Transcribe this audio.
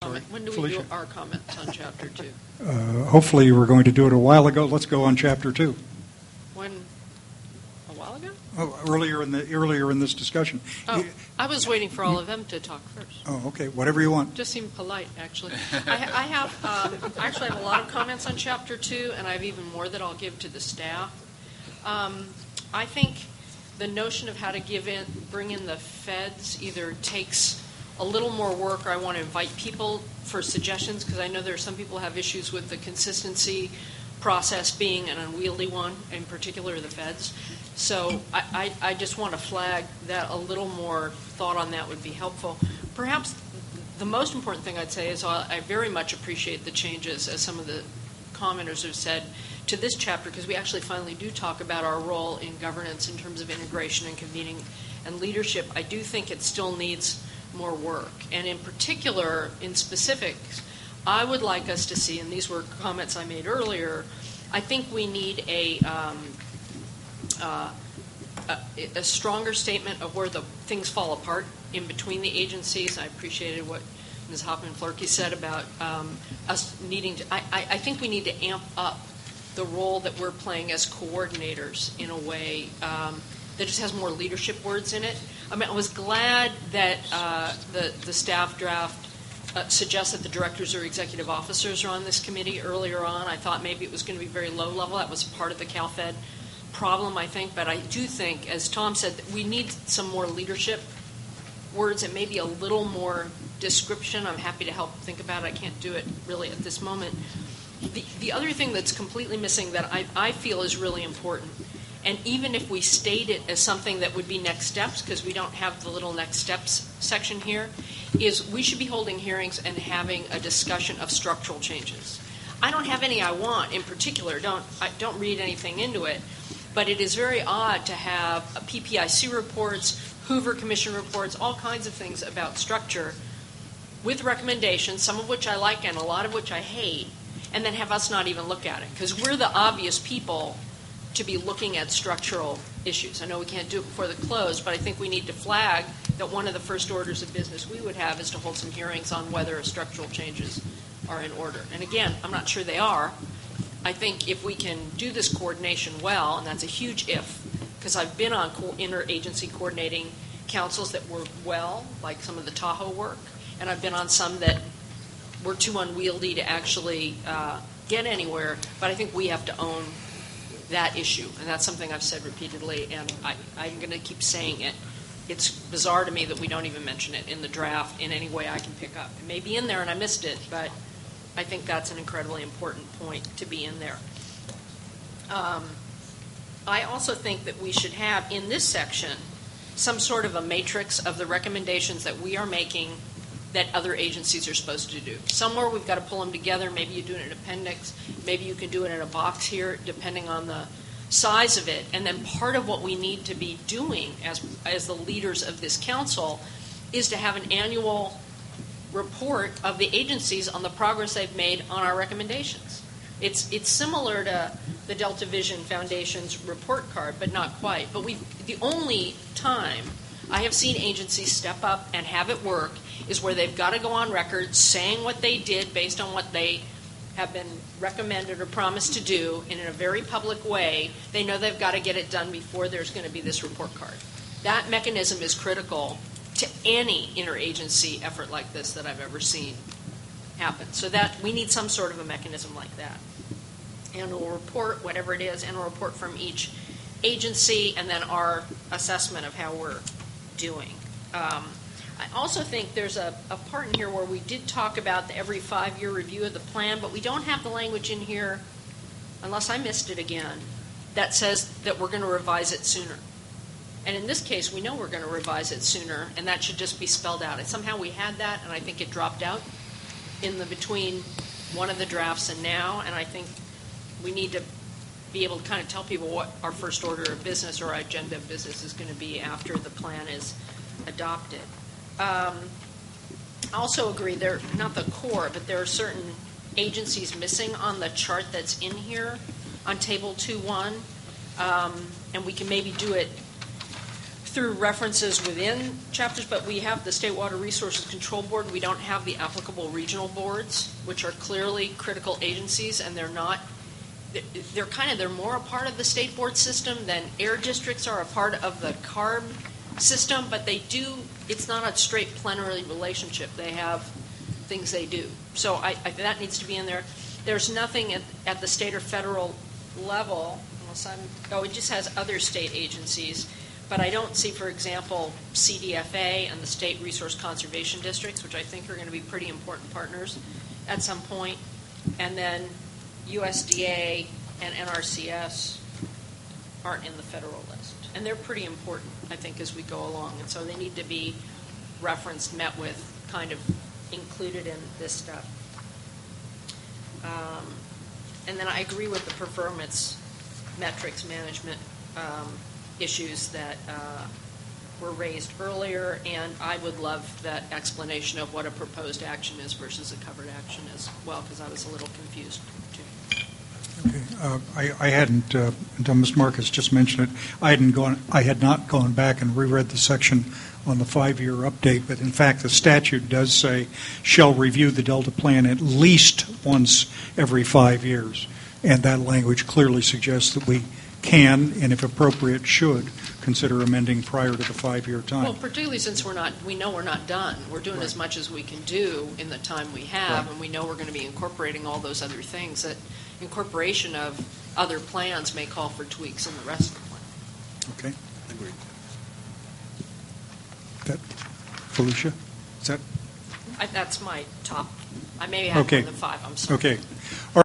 When do we do our comments on Chapter 2? Hopefully we're going to do it a while ago. Let's go on Chapter 2. When? A while ago? Oh, earlier in this discussion. Oh, I was waiting for all of them to talk first. Oh, okay. Whatever you want. Just seemed polite, actually. I have a lot of comments on Chapter 2, and I have even more that I'll give to the staff. I think the notion of how to bring in the feds either takes a little more work, or I want to invite people for suggestions, because I know there are some people who have issues with the consistency process being an unwieldy one, in particular the feds. So I just want to flag that a little more thought on that would be helpful. Perhaps the most important thing I'd say is I very much appreciate the changes, as some of the commenters have said, to this chapter, because we actually finally do talk about our role in governance in terms of integration and convening and leadership. I do think it still needs more work. And in particular, in specifics, I would like us to see, and these were comments I made earlier, I think we need a stronger statement of where the things fall apart in between the agencies. I appreciated what Ms. Hoffman-Flurkey said about us needing to, I think we need to amp up the role that we're playing as coordinators in a way that just has more leadership words in it. I mean, I was glad that the staff draft suggests that the directors or executive officers are on this committee earlier on. I thought maybe it was going to be very low level. That was part of the CalFed problem, I think. But I do think, as Tom said, that we need some more leadership words and maybe a little more description. I'm happy to help think about it. I can't do it really at this moment. The other thing that's completely missing that I feel is really important, and even if we state it as something that would be next steps, because we don't have the little next steps section here, is we should be holding hearings and having a discussion of structural changes. I don't have any I want in particular. Don't read anything into it. But it is very odd to have PPIC reports, Hoover Commission reports, all kinds of things about structure with recommendations, some of which I like and a lot of which I hate, and then have us not even look at it. Because we're the obvious people to be looking at structural issues. I know we can't do it before the close, but I think we need to flag that one of the first orders of business we would have is to hold some hearings on whether structural changes are in order. And again, I'm not sure they are. I think if we can do this coordination well, and that's a huge if, because I've been on interagency coordinating councils that work well, like some of the Tahoe work, and I've been on some that were too unwieldy to actually get anywhere, but I think we have to own that issue, and that's something I've said repeatedly, and I'm going to keep saying it. It's bizarre to me that we don't even mention it in the draft in any way I can pick up. It may be in there and I missed it, but I think that's an incredibly important point to be in there. I also think that we should have in this section some sort of a matrix of the recommendations that we are making that other agencies are supposed to do. Somewhere we've got to pull them together. Maybe you do it in an appendix. Maybe you can do it in a box here, depending on the size of it. And then part of what we need to be doing as the leaders of this council is to have an annual report of the agencies on the progress they've made on our recommendations. It's similar to the Delta Vision Foundation's report card, but not quite. But the only time I have seen agencies step up and have it work is where they've got to go on record saying what they did based on what they have been recommended or promised to do, and in a very public way, they know they've got to get it done before there's going to be this report card. That mechanism is critical to any interagency effort like this that I've ever seen happen. So that we need some sort of a mechanism like that. Annual report, whatever it is, annual report from each agency, and then our assessment of how we're doing. I also think there's a part in here where we did talk about the every 5-year review of the plan, but we don't have the language in here, unless I missed it again, that says that we're going to revise it sooner. And in this case, we know we're going to revise it sooner, and that should just be spelled out. And somehow we had that, and I think it dropped out in the between one of the drafts and now, and I think we need to be able to kind of tell people what our first order of business or our agenda of business is going to be after the plan is adopted. I also agree, they're not the core, but there are certain agencies missing on the chart that's in here on Table 2.1, and we can maybe do it through references within chapters, but we have the State Water Resources Control Board. We don't have the applicable regional boards, which are clearly critical agencies, and they're not. They're more a part of the state board system than air districts are a part of the CARB system, but they do. It's not a straight plenary relationship. They have things they do. So that needs to be in there. There's nothing at the state or federal level, it just has other state agencies, but I don't see, for example, CDFA and the State Resource Conservation Districts, which I think are going to be pretty important partners at some point, and then USDA and NRCS aren't in the federal list. And they're pretty important, I think, as we go along. And so they need to be referenced, met with, kind of included in this stuff. And then I agree with the performance metrics management issues that were raised earlier, and I would love that explanation of what a proposed action is versus a covered action as well, because I was a little confused too. Okay. I hadn't, until Ms. Marcus just mentioned it, I had not gone back and reread the section on the 5-year update, but in fact the statute does say shall review the Delta Plan at least once every 5 years, and that language clearly suggests that we can, and if appropriate should, consider amending prior to the 5-year time. Well, particularly since we know we're not done. We're doing as much as we can do in the time we have, and we know we're going to be incorporating all those other things. That incorporation of other plans may call for tweaks in the rest of the plan. Okay. Agreed. That, Felicia? Is that? That's my top. I may have more than 5. I'm sorry. Okay. All